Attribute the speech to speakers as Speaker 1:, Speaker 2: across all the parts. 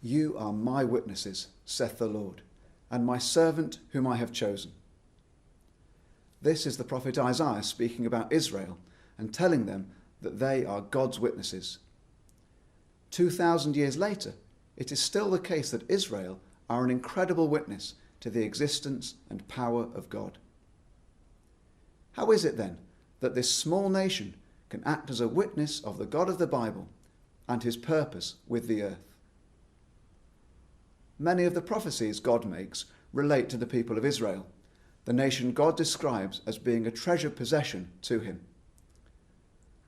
Speaker 1: You are my witnesses, saith the Lord, and my servant whom I have chosen. This is the prophet Isaiah speaking about Israel and telling them that they are God's witnesses. 2,000 years later, it is still the case that Israel are an incredible witness to the existence and power of God. How is it then that this small nation can act as a witness of the God of the Bible and his purpose with the earth? Many of the prophecies God makes relate to the people of Israel, the nation God describes as being a treasured possession to him.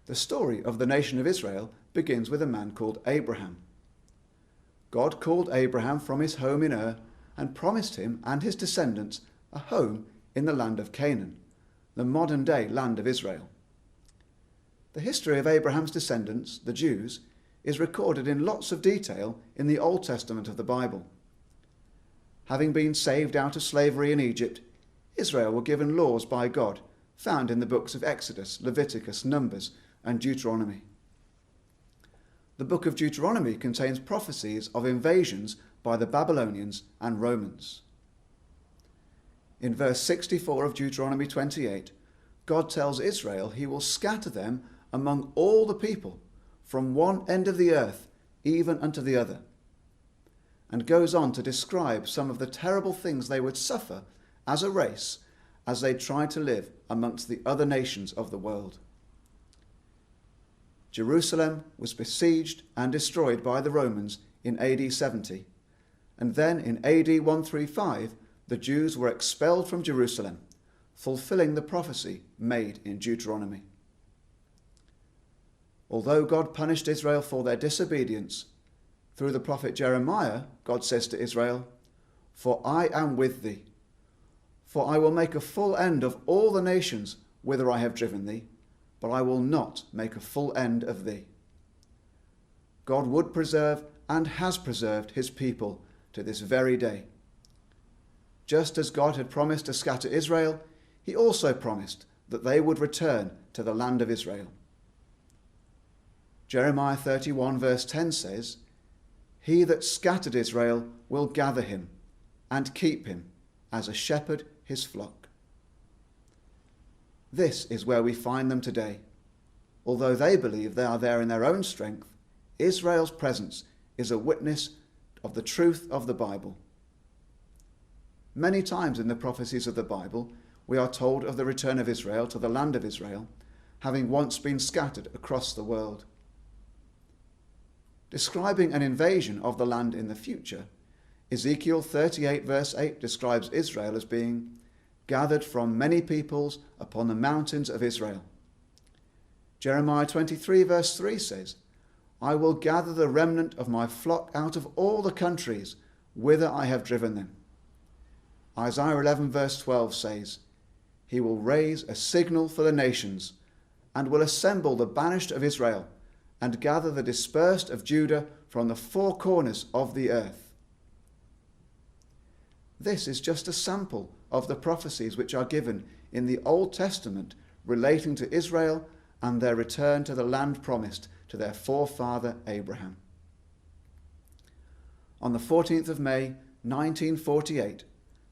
Speaker 1: The story of the nation of Israel begins with a man called Abraham. God called Abraham from his home in Ur and promised him and his descendants a home in the land of Canaan, the modern-day land of Israel. The history of Abraham's descendants, the Jews, is recorded in lots of detail in the Old Testament of the Bible. Having been saved out of slavery in Egypt, Israel were given laws by God found in the books of Exodus, Leviticus, Numbers, and Deuteronomy. The book of Deuteronomy contains prophecies of invasions by the Babylonians and Romans. In verse 64 of Deuteronomy 28, God tells Israel he will scatter them among all the people, from one end of the earth even unto the other, and goes on to describe some of the terrible things they would suffer as a race as they tried to live amongst the other nations of the world. Jerusalem was besieged and destroyed by the Romans in AD 70, and then in AD 135 the Jews were expelled from Jerusalem, fulfilling the prophecy made in Deuteronomy. Although God punished Israel for their disobedience, through the prophet Jeremiah, God says to Israel, "For I am with thee, for I will make a full end of all the nations whither I have driven thee, but I will not make a full end of thee." God would preserve and has preserved his people to this very day. Just as God had promised to scatter Israel, he also promised that they would return to the land of Israel. Jeremiah 31 verse 10 says, "He that scattered Israel will gather him and keep him as a shepherd his flock." This is where we find them today. Although they believe they are there in their own strength, Israel's presence is a witness of the truth of the Bible. Many times in the prophecies of the Bible, we are told of the return of Israel to the land of Israel, having once been scattered across the world. Describing an invasion of the land in the future, Ezekiel 38 verse 8 describes Israel as being gathered from many peoples upon the mountains of Israel. Jeremiah 23 verse 3 says, "I will gather the remnant of my flock out of all the countries whither I have driven them." Isaiah 11 verse 12 says, "He will raise a signal for the nations, and will assemble the banished of Israel, and gather the dispersed of Judah from the four corners of the earth." This is just a sample of the prophecies which are given in the Old Testament relating to Israel and their return to the land promised to their forefather Abraham. On the 14th of May 1948,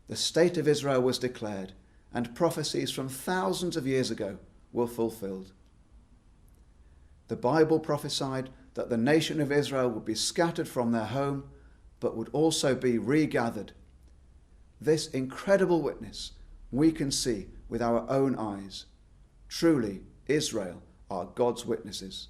Speaker 1: the state of Israel was declared, and prophecies from thousands of years ago were fulfilled. The Bible prophesied that the nation of Israel would be scattered from their home, but would also be regathered. This incredible witness we can see with our own eyes. Truly, Israel are God's witnesses.